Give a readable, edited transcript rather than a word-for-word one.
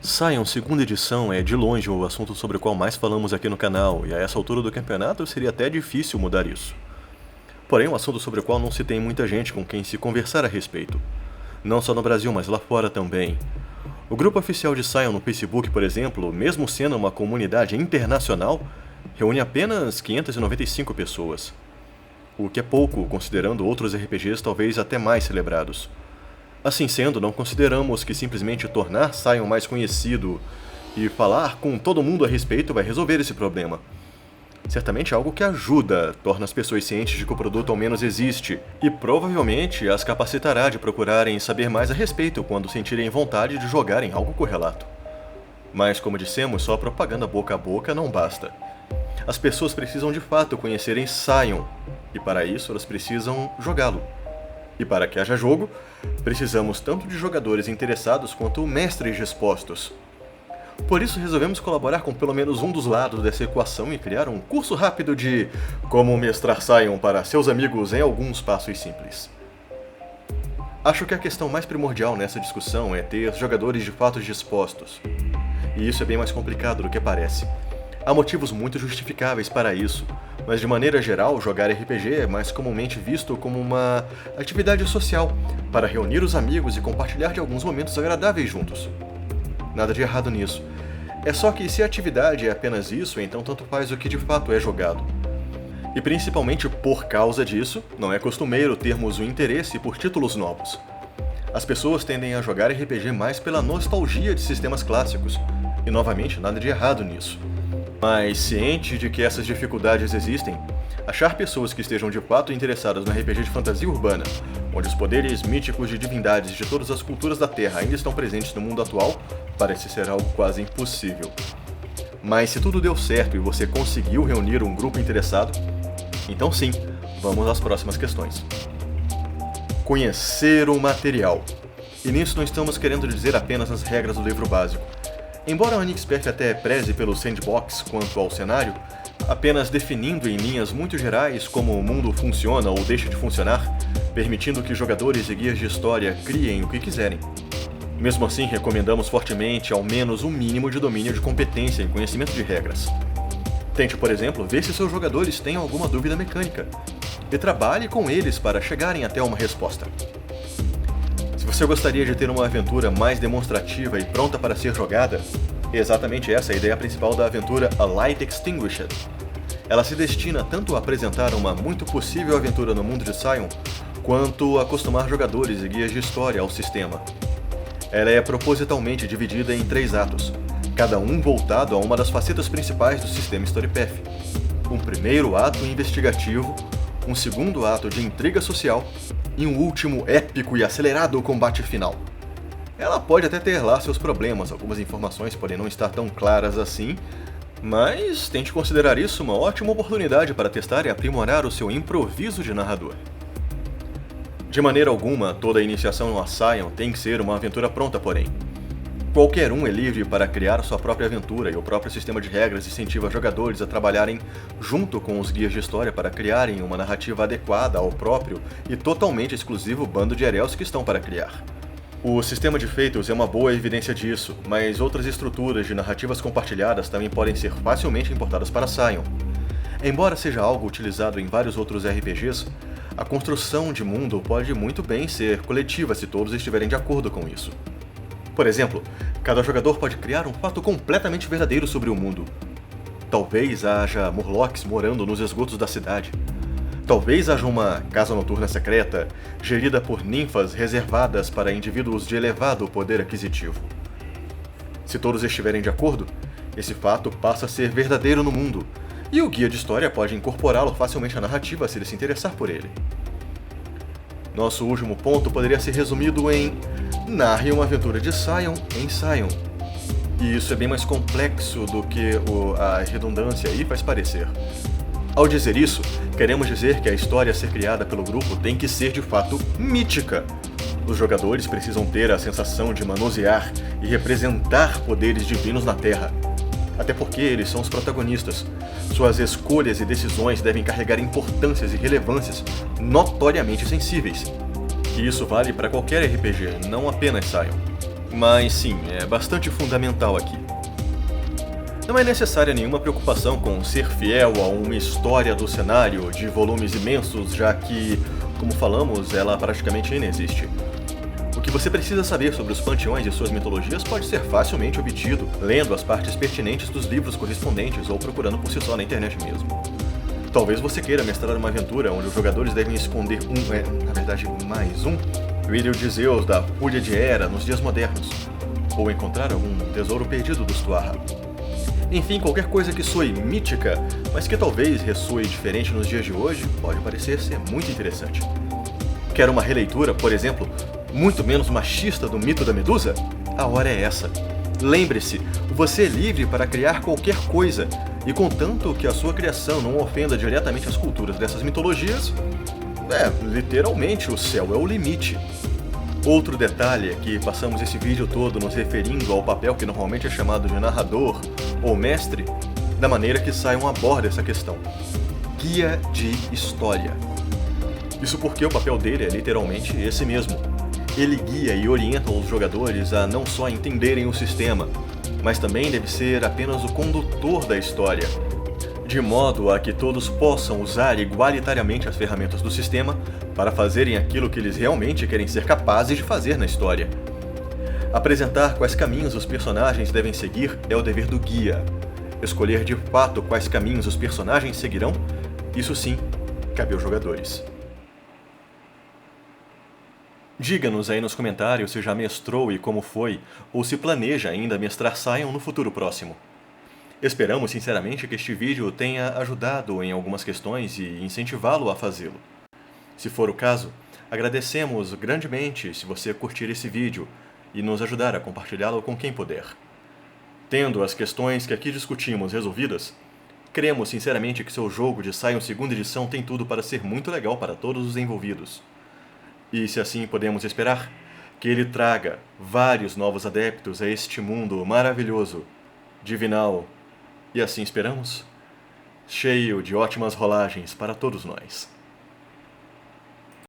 Saiam segunda edição é de longe o assunto sobre o qual mais falamos aqui no canal, e a essa altura do campeonato seria até difícil mudar isso. Porém, um assunto sobre o qual não se tem muita gente com quem se conversar a respeito. Não só no Brasil, mas lá fora também. O grupo oficial de Sion no Facebook, por exemplo, mesmo sendo uma comunidade internacional, reúne apenas 595 pessoas. O que é pouco, considerando outros RPGs talvez até mais celebrados. Assim sendo, não consideramos que simplesmente tornar Sion mais conhecido e falar com todo mundo a respeito vai resolver esse problema. Certamente é algo que ajuda, torna as pessoas cientes de que o produto ao menos existe, e provavelmente as capacitará de procurarem saber mais a respeito quando sentirem vontade de jogarem algo correlato. Mas, como dissemos, só propaganda boca a boca não basta. As pessoas precisam de fato conhecerem Sion, e para isso elas precisam jogá-lo. E para que haja jogo, precisamos tanto de jogadores interessados quanto mestres dispostos. Por isso resolvemos colaborar com pelo menos um dos lados dessa equação e criar um curso rápido de como mestrar Sion para seus amigos em alguns passos simples. Acho que a questão mais primordial nessa discussão é ter jogadores de fato dispostos. E isso é bem mais complicado do que parece. Há motivos muito justificáveis para isso, mas de maneira geral, jogar RPG é mais comumente visto como uma atividade social, para reunir os amigos e compartilhar de alguns momentos agradáveis juntos. Nada de errado nisso. É só que se a atividade é apenas isso, então tanto faz o que de fato é jogado. E principalmente por causa disso, não é costumeiro termos o interesse por títulos novos. As pessoas tendem a jogar RPG mais pela nostalgia de sistemas clássicos, e novamente nada de errado nisso. Mas ciente de que essas dificuldades existem, achar pessoas que estejam de fato interessadas no RPG de fantasia urbana, onde os poderes míticos de divindades de todas as culturas da Terra ainda estão presentes no mundo atual, parece ser algo quase impossível. Mas se tudo deu certo e você conseguiu reunir um grupo interessado, então sim, vamos às próximas questões. Conhecer o material. E nisso não estamos querendo dizer apenas as regras do livro básico. Embora a Unexpert até preze pelo sandbox quanto ao cenário, apenas definindo em linhas muito gerais como o mundo funciona ou deixa de funcionar, permitindo que jogadores e guias de história criem o que quiserem. Mesmo assim, recomendamos fortemente ao menos um mínimo de domínio de competência em conhecimento de regras. Tente, por exemplo, ver se seus jogadores têm alguma dúvida mecânica, e trabalhe com eles para chegarem até uma resposta. Se você gostaria de ter uma aventura mais demonstrativa e pronta para ser jogada, é exatamente essa a ideia principal da aventura A Light Extinguished. Ela se destina tanto a apresentar uma muito possível aventura no mundo de Sion, quanto a acostumar jogadores e guias de história ao sistema. Ela é propositalmente dividida em 3 atos, cada um voltado a uma das facetas principais do sistema StoryPath. Um primeiro ato investigativo, um segundo ato de intriga social e um último épico e acelerado combate final. Ela pode até ter lá seus problemas, algumas informações podem não estar tão claras assim, mas tente considerar isso uma ótima oportunidade para testar e aprimorar o seu improviso de narrador. De maneira alguma, toda a iniciação a Sion tem que ser uma aventura pronta, porém. Qualquer um é livre para criar sua própria aventura e o próprio sistema de regras incentiva jogadores a trabalharem junto com os guias de história para criarem uma narrativa adequada ao próprio e totalmente exclusivo bando de Arells que estão para criar. O sistema de feitos é uma boa evidência disso, mas outras estruturas de narrativas compartilhadas também podem ser facilmente importadas para Sion. Embora seja algo utilizado em vários outros RPGs, a construção de mundo pode muito bem ser coletiva se todos estiverem de acordo com isso. Por exemplo, cada jogador pode criar um fato completamente verdadeiro sobre o mundo. Talvez haja Murlocs morando nos esgotos da cidade. Talvez haja uma casa noturna secreta, gerida por ninfas reservadas para indivíduos de elevado poder aquisitivo. Se todos estiverem de acordo, esse fato passa a ser verdadeiro no mundo, e o guia de história pode incorporá-lo facilmente à narrativa se ele se interessar por ele. Nosso último ponto poderia ser resumido em narre uma aventura de Sion em Sion. E isso é bem mais complexo do que a redundância aí faz parecer. Ao dizer isso, queremos dizer que a história a ser criada pelo grupo tem que ser de fato mítica. Os jogadores precisam ter a sensação de manusear e representar poderes divinos na Terra. Até porque eles são os protagonistas. Suas escolhas e decisões devem carregar importâncias e relevâncias notoriamente sensíveis. E isso vale para qualquer RPG, não apenas Sion. Mas sim, é bastante fundamental aqui. Não é necessária nenhuma preocupação com ser fiel a uma história do cenário de volumes imensos, já que, como falamos, ela praticamente inexiste. O que você precisa saber sobre os panteões e suas mitologias pode ser facilmente obtido lendo as partes pertinentes dos livros correspondentes ou procurando por si só na internet mesmo. Talvez você queira mestrar uma aventura onde os jogadores devem esconder mais um vídeo de Zeus da Fúria de Hera nos dias modernos, ou encontrar algum tesouro perdido dos Tuatha. Enfim, qualquer coisa que soe mítica, mas que talvez ressoe diferente nos dias de hoje, pode parecer ser muito interessante. Quer uma releitura, por exemplo, muito menos machista do mito da Medusa? A hora é essa. Lembre-se, você é livre para criar qualquer coisa, e contanto que a sua criação não ofenda diretamente as culturas dessas mitologias, literalmente o céu é o limite. Outro detalhe é que passamos esse vídeo todo nos referindo ao papel que normalmente é chamado de narrador ou mestre, da maneira que Sion aborda essa questão. Guia de história. Isso porque o papel dele é literalmente esse mesmo. Ele guia e orienta os jogadores a não só entenderem o sistema, mas também deve ser apenas o condutor da história, de modo a que todos possam usar igualitariamente as ferramentas do sistema para fazerem aquilo que eles realmente querem ser capazes de fazer na história. Apresentar quais caminhos os personagens devem seguir é o dever do guia. Escolher de fato quais caminhos os personagens seguirão, isso sim, cabe aos jogadores. Diga-nos aí nos comentários se já mestrou e como foi, ou se planeja ainda mestrar Sion no futuro próximo. Esperamos sinceramente que este vídeo tenha ajudado em algumas questões e incentivá-lo a fazê-lo. Se for o caso, agradecemos grandemente se você curtir esse vídeo e nos ajudar a compartilhá-lo com quem puder. Tendo as questões que aqui discutimos resolvidas, cremos sinceramente que seu jogo de Sion 2ª edição tem tudo para ser muito legal para todos os envolvidos. E se assim podemos esperar, que ele traga vários novos adeptos a este mundo maravilhoso, divinal, e assim esperamos, cheio de ótimas rolagens para todos nós.